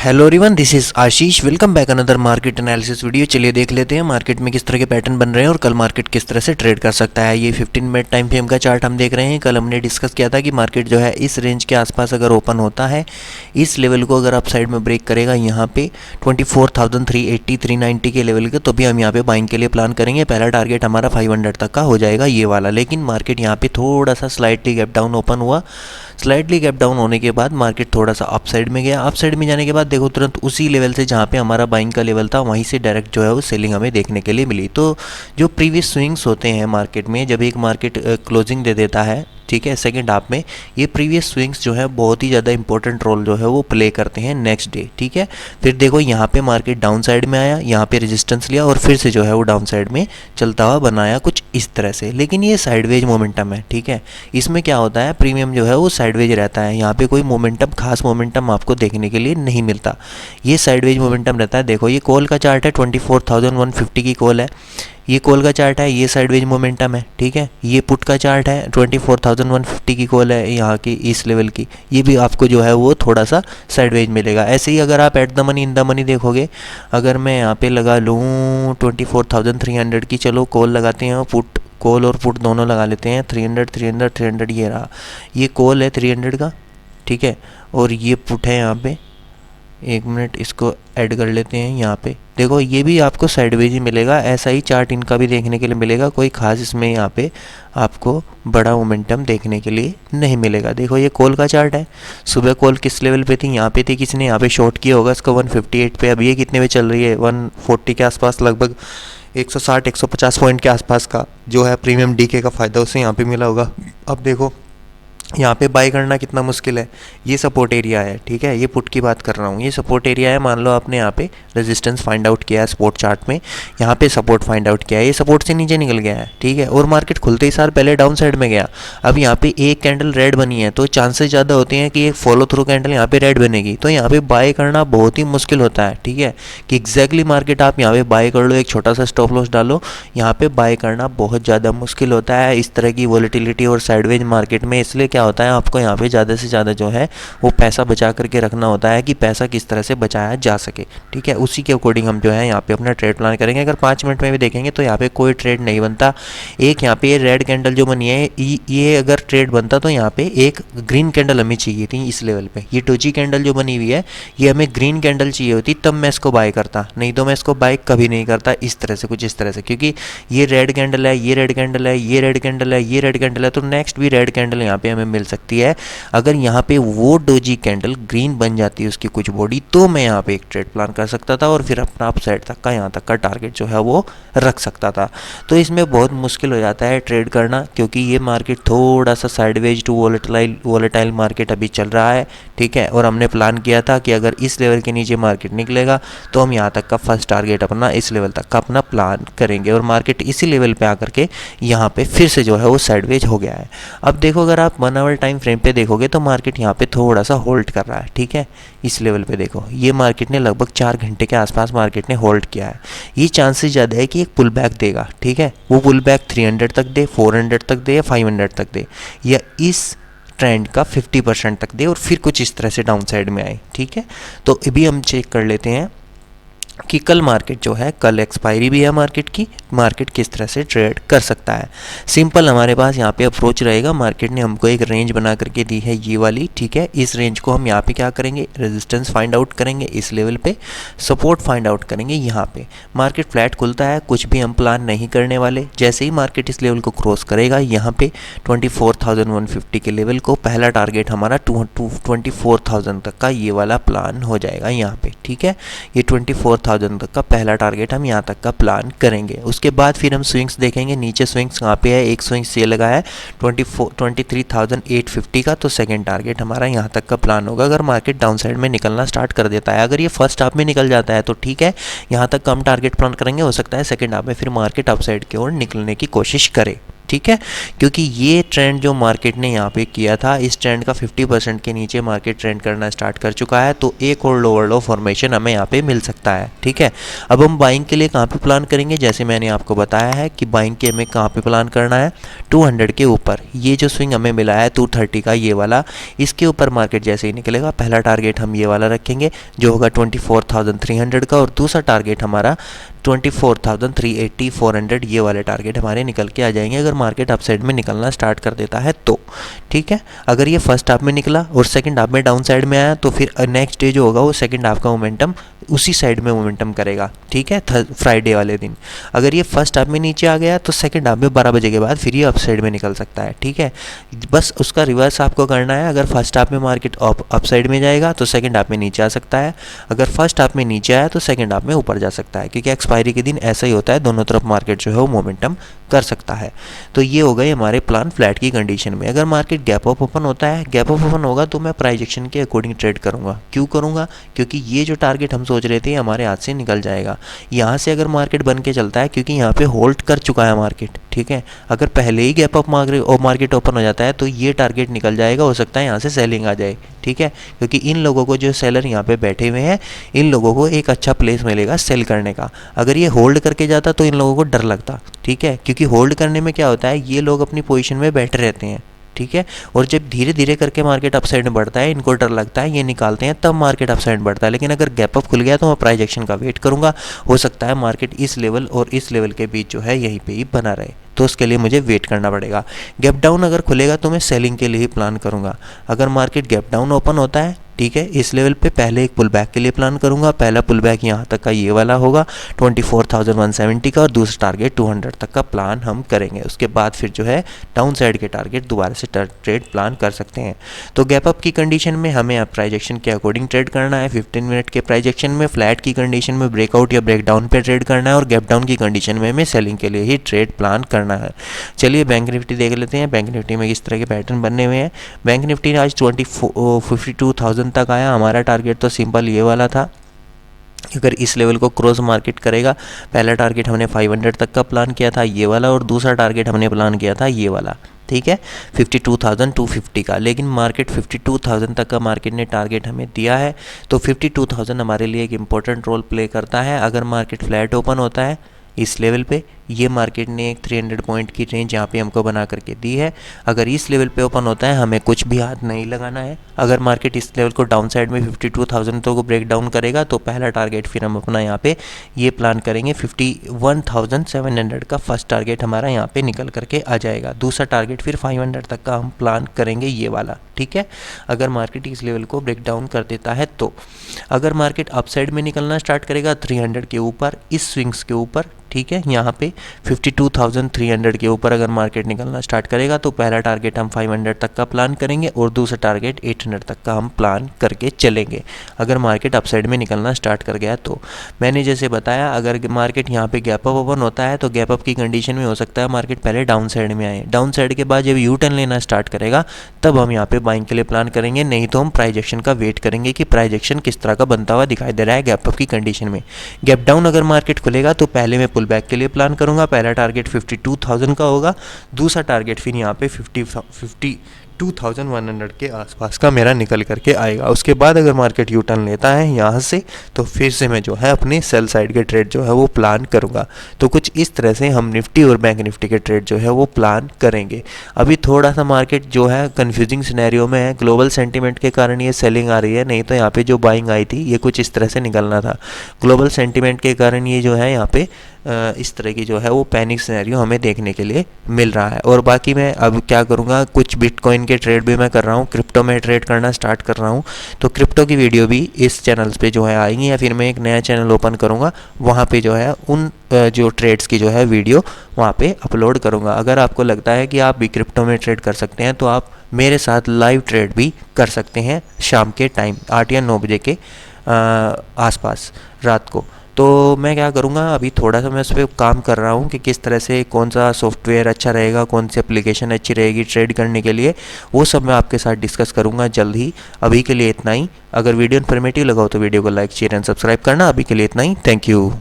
Hello everyone, this is Ashish. Welcome back another market analysis video. चलिए देख लेते हैं मार्केट में किस तरह के पैटर्न बन रहे हैं और कल मार्केट किस तरह से ट्रेड कर सकता है। ये 15 मिनट टाइम फ्रेम का चार्ट हम देख रहे हैं। कल हमने डिस्कस किया था कि मार्केट जो है इस रेंज के आसपास अगर ओपन होता है, इस लेवल को अगर अप साइड में ब्रेक करेगा यहाँ पे 24,380 390 के लेवल के, तो भी हम यहाँ पे बाइंग के लिए प्लान करेंगे। पहला टारगेट हमारा 500 तक का हो जाएगा ये वाला। लेकिन मार्केट यहाँ पे थोड़ा सा स्लाइटली गैप डाउन ओपन हुआ। स्लाइटली गैप डाउन होने के बाद मार्केट थोड़ा सा अप साइड में गया। अप साइड में जाने के बाद देखो तुरंत उसी लेवल से जहाँ पे हमारा बाइंग का लेवल था वहीं से डायरेक्ट जो है वो सेलिंग हमें देखने के लिए मिली। तो जो प्रीवियस स्विंग्स होते हैं मार्केट में, जब एक मार्केट क्लोजिंग दे देता है, ठीक है, सेकंड हाफ में, ये प्रीवियस स्विंग्स जो है बहुत ही ज़्यादा इंपॉर्टेंट रोल जो है वो प्ले करते हैं नेक्स्ट डे। ठीक है, फिर देखो यहाँ पे मार्केट डाउन साइड में आया, यहाँ पे रेजिस्टेंस लिया और फिर से जो है वो डाउन साइड में चलता हुआ बनाया कुछ इस तरह से। लेकिन ये साइडवेज मोमेंटम है। ठीक है, इसमें क्या होता है, प्रीमियम जो है वो साइडवेज रहता है। यहाँ पे कोई मोमेंटम, खास मोमेंटम आपको देखने के लिए नहीं मिलता। ये साइडवेज मोमेंटम रहता है। देखो ये कॉल का चार्ट है, 24,150 की कॉल है। ये कॉल का चार्ट है, ये साइडवेज मोमेंटम है। ठीक है, ये पुट का चार्ट है, 24,150 की कॉल है यहाँ की इस लेवल की। ये भी आपको जो है वो थोड़ा सा साइडवेज मिलेगा। ऐसे ही अगर आप at the money in the money देखोगे, अगर मैं यहाँ पे लगा लूँ 24,300 की, चलो कॉल लगाते हैं, पुट कॉल और पुट दोनों लगा लेते हैं। 300 300 300 ये रहा, ये कॉल है 300 का। ठीक है, और ये पुट है यहाँ पे। एक मिनट, इसको ऐड कर लेते हैं यहाँ पे। देखो ये भी आपको साइडवेज ही मिलेगा। ऐसा ही चार्ट इनका भी देखने के लिए मिलेगा। कोई खास इसमें यहाँ पे आपको बड़ा मोमेंटम देखने के लिए नहीं मिलेगा। देखो ये कॉल का चार्ट है। सुबह कॉल किस लेवल पे थी, यहाँ पे थी, किसी ने यहाँ पे शॉर्ट किया होगा इसको 158 पे। अब ये कितने पे चल रही है, 140 के आसपास, लगभग 160-150 पॉइंट के आसपास का जो है प्रीमियम डीके का फ़ायदा उसे यहाँ पे मिला होगा। अब देखो यहाँ पे बाय करना कितना मुश्किल है। ये सपोर्ट एरिया है। ठीक है, ये पुट की बात कर रहा हूँ, ये सपोर्ट एरिया है। मान लो आपने यहाँ पे रेजिस्टेंस फाइंड आउट किया है स्पॉट चार्ट में, यहाँ पे सपोर्ट फाइंड आउट किया है, ये सपोर्ट से नीचे निकल गया है। ठीक है, और मार्केट खुलते ही सार पहले डाउन साइड में गया। अब यहाँ पे एक कैंडल रेड बनी है, तो चांसेस ज़्यादा होते हैं कि एक फॉलो थ्रू कैंडल यहाँ पे रेड बनेगी। तो यहाँ पे बाय करना बहुत ही मुश्किल होता है। ठीक है, कि एग्जैक्टली मार्केट आप यहाँ पे बाय कर लो, एक छोटा सा स्टॉप लॉस डालो, यहाँ पे बाय करना बहुत ज़्यादा मुश्किल होता है इस तरह की वॉलेटिलिटी और साइडवेज मार्केट में। इसलिए क्या होता है, आपको यहाँ पे ज़्यादा से ज़्यादा जो है वो पैसा बचा करके रखना होता है कि पैसा किस तरह से बचाया जा सके। ठीक है, उसी के अकॉर्डिंग हम जो है यहाँ पे अपना ट्रेड प्लान करेंगे। अगर 5 मिनट में भी देखेंगे तो यहाँ पे कोई ट्रेड नहीं बनता। एक यहाँ पे ये रेड कैंडल जो बनी है, ये अगर ट्रेड बनता तो यहाँ पे एक ग्रीन कैंडल हमें चाहिए थी इस लेवल पे। ये डोजी कैंडल जो बनी हुई है, ये हमें ग्रीन कैंडल चाहिए होती, तब मैं इसको बाय करता, नहीं तो मैं इसको बाय कभी नहीं करता इस तरह से, कुछ इस तरह से। क्योंकि ये रेड कैंडल है, ये रेड कैंडल है, ये रेड कैंडल है, ये रेड कैंडल है, तो नेक्स्ट भी रेड कैंडल यहाँ पे हमें मिल सकती है। अगर यहाँ पे वो डोजी कैंडल ग्रीन बन जाती है उसकी कुछ बॉडी, तो मैं यहाँ पे एक ट्रेड प्लान कर सकता था और फिर अपना अप साइड तक का, यहाँ तक का टारगेट जो है वो रख सकता था। तो इसमें बहुत मुश्किल हो जाता है ट्रेड करना, क्योंकि ये मार्केट थोड़ा सा साइडवेज टू वोलेटाइल मार्केट अभी चल रहा है। ठीक है, और हमने प्लान किया था कि अगर इस लेवल के नीचे मार्केट निकलेगा तो हम यहाँ तक का फर्स्ट टारगेट अपना इस लेवल तक का अपना प्लान करेंगे। और मार्केट इसी लेवल पे आकर के यहाँ पे फिर से जो है वो साइडवेज हो गया है। अब देखो अगर आप 1 आवर टाइम फ्रेम पे देखोगे तो मार्केट यहाँ पे थोड़ा सा होल्ड कर रहा है। ठीक है, इस लेवल पे देखो, ये मार्केट ने लगभग 4 घंटे के आसपास मार्केट ने होल्ड किया है। ये चांसेस ज़्यादा है कि एक पुल बैक देगा। ठीक है, वो पुल बैक 300 तक दे, 400 तक दे या 500 तक दे, या इस ट्रेंड का 50% तक दे और फिर कुछ इस तरह से डाउन साइड में आए। ठीक है, तो अभी हम चेक कर लेते हैं कि कल मार्केट जो है, कल एक्सपायरी भी है मार्केट की, मार्केट किस तरह से ट्रेड कर सकता है। सिंपल हमारे पास यहाँ पे अप्रोच रहेगा। मार्केट ने हमको एक रेंज बना करके दी है ये वाली। ठीक है, इस रेंज को हम यहाँ पे क्या करेंगे, रेजिस्टेंस फाइंड आउट करेंगे इस लेवल पे, सपोर्ट फाइंड आउट करेंगे यहाँ पे। मार्केट फ्लैट खुलता है, कुछ भी हम प्लान नहीं करने वाले। जैसे ही मार्केट इस लेवल को क्रॉस करेगा, यहाँ पे 24,150 के लेवल को पहला टारगेट हमारा 24,000 तक का ये वाला प्लान हो जाएगा यहाँ पे। ठीक है, ये 24,000 तक का पहला टारगेट हम यहाँ तक का प्लान करेंगे। उसके बाद फिर हम स्विंग्स देखेंगे। नीचे स्विंग्स कहाँ पे है, एक स्विंग्स ये लगा है 23,850 का, तो सेकंड टारगेट हमारा यहाँ तक का प्लान होगा अगर मार्केट डाउन साइड में निकलना स्टार्ट कर देता है। अगर ये फर्स्ट हाफ में निकल जाता है तो ठीक है, यहाँ तक कम टारगेट प्लान करेंगे। हो सकता है सेकंड हाफ में फिर मार्केट अप साइड की ओर निकलने की कोशिश करे। ठीक है, क्योंकि ये ट्रेंड जो मार्केट ने यहाँ पे किया था, इस ट्रेंड का 50% के नीचे मार्केट ट्रेंड करना स्टार्ट कर चुका है, तो एक और लोअर लो फॉर्मेशन हमें यहाँ पे मिल सकता है। ठीक है, अब हम बाइंग के लिए कहाँ पे प्लान करेंगे, जैसे मैंने आपको बताया है कि बाइंग के हमें कहाँ पे प्लान करना है, 200 के ऊपर। ये जो स्विंग हमें मिला है 230 का, ये वाला, इसके ऊपर मार्केट जैसे ही निकलेगा, पहला टारगेट हम ये वाला रखेंगे जो होगा 24,300 का, और दूसरा टारगेट हमारा 24,380 400, ये वाले टारगेट हमारे निकल के आ जाएंगे अगर मार्केट अपसाइड में निकलना स्टार्ट कर देता है तो। ठीक है, अगर ये फर्स्ट हाफ में निकला और सेकंड हाफ में डाउन साइड में आया तो फिर नेक्स्ट डे जो होगा वो सेकंड हाफ का मोमेंटम उसी साइड में मोमेंटम करेगा। ठीक है, फ्राइडे वाले दिन अगर ये फर्स्ट हाफ में नीचे आ गया तो सेकंड हाफ में 12 बजे के बाद फिर ये अपसाइड में निकल सकता है। ठीक है, बस उसका रिवर्स आपको करना है। अगर फर्स्ट हाफ में मार्केट अपसाइड में जाएगा तो सेकंड हाफ में नीचे आ सकता है, अगर फर्स्ट हाफ में नीचे आया तो सेकंड हाफ में ऊपर जा सकता है, क्योंकि एक्सपायरी के दिन ऐसा ही होता है, दोनों तरफ मार्केट जो है वो मोमेंटम कर सकता है। तो ये हो गए हमारे प्लान फ्लैट की कंडीशन में। अगर मार्केट गैप अप ओपन होता है, गैप अप ओपन होगा तो मैं प्राइस एक्शन के अकॉर्डिंग ट्रेड करूंगा। क्यों करूंगा, क्योंकि ये जो टारगेट हम सोच रहे थे हमारे हाथ से निकल जाएगा। यहाँ से अगर मार्केट बन के चलता है, क्योंकि यहाँ पे होल्ड कर चुका है मार्केट, ठीक है, अगर पहले ही गैप अप मार्केट ओपन हो जाता है तो ये टारगेट निकल जाएगा, हो सकता है यहाँ से सेलिंग आ जाए। ठीक है, क्योंकि इन लोगों को, जो सेलर यहाँ पे बैठे हुए हैं, इन लोगों को एक अच्छा प्लेस मिलेगा सेल करने का। अगर ये होल्ड करके जाता तो इन लोगों को डर लगता। ठीक है, क्योंकि होल्ड करने में क्या होता है, ये लोग अपनी पोजीशन में बैठे रहते हैं। ठीक है, और जब धीरे धीरे करके मार्केट अपसाइड में बढ़ता है, इनको डर लगता है, ये निकालते हैं, तब मार्केट अपसाइड में बढ़ता है। लेकिन अगर गैप अप खुल गया तो मैं प्राइस एक्शन का वेट करूंगा, हो सकता है मार्केट इस लेवल और इस लेवल के बीच जो है यहीं पे ही बना रहे, तो उसके लिए मुझे वेट करना पड़ेगा। गैप डाउन अगर खुलेगा तो मैं सेलिंग के लिए ही प्लान करूंगा। अगर मार्केट गैप डाउन ओपन होता है, ठीक है, इस लेवल पे पहले एक पुल बैक के लिए प्लान करूंगा। पहला पुल बैक यहाँ तक का ये वाला होगा 24,170 का, और दूसरा टारगेट 200 तक का प्लान हम करेंगे। उसके बाद फिर जो है डाउन साइड के टारगेट दोबारा से ट्रेड प्लान कर सकते हैं। तो गैप अप की कंडीशन में हमें अब प्राइस एक्शन के अकॉर्डिंग ट्रेड करना है। 15 मिनट के प्राइस एक्शन में फ्लैट की कंडीशन में ब्रेकआउट या ब्रेकडाउन पे ट्रेड करना है, और गैप डाउन की कंडीशन में हमें सेलिंग के लिए ही ट्रेड प्लान करना है। चलिए बैंक निफ्टी देख लेते हैं। बैंक निफ्टी में किस तरह के पैटर्न बनने हुए हैं। बैंक निफ्टी आज 52,000 तक आया। हमारा टारगेट तो सिंपल ये वाला था, अगर इस लेवल को क्रॉस मार्केट करेगा, पहला टारगेट हमने 500 तक का प्लान किया था ये वाला, और दूसरा टारगेट हमने प्लान किया था ये वाला। ठीक है, 52,250 का। लेकिन मार्केट 52,000 तक का मार्केट ने टारगेट हमें दिया है, तो 52,000 हमारे लिए एक इम्पोर्टेंट रोल प्ले करता है। अगर मार्केट फ्लैट ओपन होता है इस लेवल पे, ये मार्केट ने एक 300 पॉइंट की रेंज यहाँ पे हमको बना करके दी है। अगर इस लेवल पे ओपन होता है हमें कुछ भी हाथ नहीं लगाना है। अगर मार्केट इस लेवल को डाउन साइड में 52,000 तो को ब्रेक डाउन करेगा, तो पहला टारगेट फिर हम अपना यहाँ पे ये प्लान करेंगे 51,700 का फर्स्ट टारगेट हमारा यहाँ पे निकल करके आ जाएगा। दूसरा टारगेट फिर 500 तक का हम प्लान करेंगे ये वाला। ठीक है, अगर मार्केट इस लेवल को ब्रेक डाउन कर देता है तो। अगर मार्केट अपसाइड में निकलना स्टार्ट करेगा 300 के ऊपर, इस स्विंग्स के ऊपर, ठीक है, यहाँ पे 52,300 के ऊपर अगर मार्केट निकलना स्टार्ट करेगा तो पहला टारगेट हम 500 तक का प्लान करेंगे, और दूसरा टारगेट 800 तक का हम प्लान करके चलेंगे अगर मार्केट अपसाइड में निकलना स्टार्ट कर गया तो। मैंने जैसे बताया, अगर मार्केट यहाँ पे गैप अप ओपन होता है तो गैप अप की कंडीशन में हो सकता है मार्केट पहले डाउन साइड में आए, डाउन साइड के बाद जब यू टर्न लेना स्टार्ट करेगा तब हम यहाँ पे बाइंग के लिए प्लान करेंगे। नहीं तो हम प्राइस एक्शन का वेट करेंगे कि प्राइस एक्शन किस तरह का बनता हुआ दिखाई दे रहा है गैप अप की कंडीशन में। गैप डाउन अगर मार्केट खुलेगा तो पहले मैं पुल बैक के लिए प्लान करूंगा। पहला टारगेट 52,000 का होगा, दूसरा टारगेट फिर यहाँ पे 52,100 के आसपास का मेरा निकल करके आएगा। उसके बाद अगर मार्केट यू टर्न लेता है यहाँ से तो फिर से मैं जो है अपने सेल साइड के ट्रेड जो है वो प्लान करूँगा। तो कुछ इस तरह से हम निफ्टी और बैंक निफ्टी के ट्रेड जो है वो प्लान करेंगे। अभी थोड़ा सा मार्केट जो है कंफ्यूजिंग सिनेरियो में है, ग्लोबल सेंटीमेंट के कारण ये सेलिंग आ रही है, नहीं तो यहाँ पे जो बाइंग आई थी ये कुछ इस तरह से निकलना था। ग्लोबल सेंटीमेंट के कारण ये जो है यहाँ पे इस तरह की जो है वो पैनिक सिनेरियो हमें देखने के लिए मिल रहा है। और बाकी मैं अब क्या करूँगा, कुछ बिटकॉइन के ट्रेड भी मैं कर रहा हूँ, क्रिप्टो में ट्रेड करना स्टार्ट कर रहा हूँ। तो क्रिप्टो की वीडियो भी इस चैनल पे जो है आएंगी, या फिर मैं एक नया चैनल ओपन करूँगा, वहाँ पे जो है उन जो ट्रेड्स की जो है वीडियो वहाँ पे अपलोड करूँगा। अगर आपको लगता है कि आप भी क्रिप्टो में ट्रेड कर सकते हैं तो आप मेरे साथ लाइव ट्रेड भी कर सकते हैं शाम के टाइम 8 या 9 बजे के आसपास रात को। तो मैं क्या करूँगा, अभी थोड़ा सा मैं उस पर काम कर रहा हूँ कि किस तरह से कौन सा सॉफ्टवेयर अच्छा रहेगा, कौन सी एप्लीकेशन अच्छी रहेगी ट्रेड करने के लिए, वो सब मैं आपके साथ डिस्कस करूँगा जल्द ही। अभी के लिए इतना ही। अगर वीडियो इन्फॉर्मेटिव लगा हो तो वीडियो को लाइक शेयर एंड सब्सक्राइब करना। अभी के लिए इतना ही। Thank you.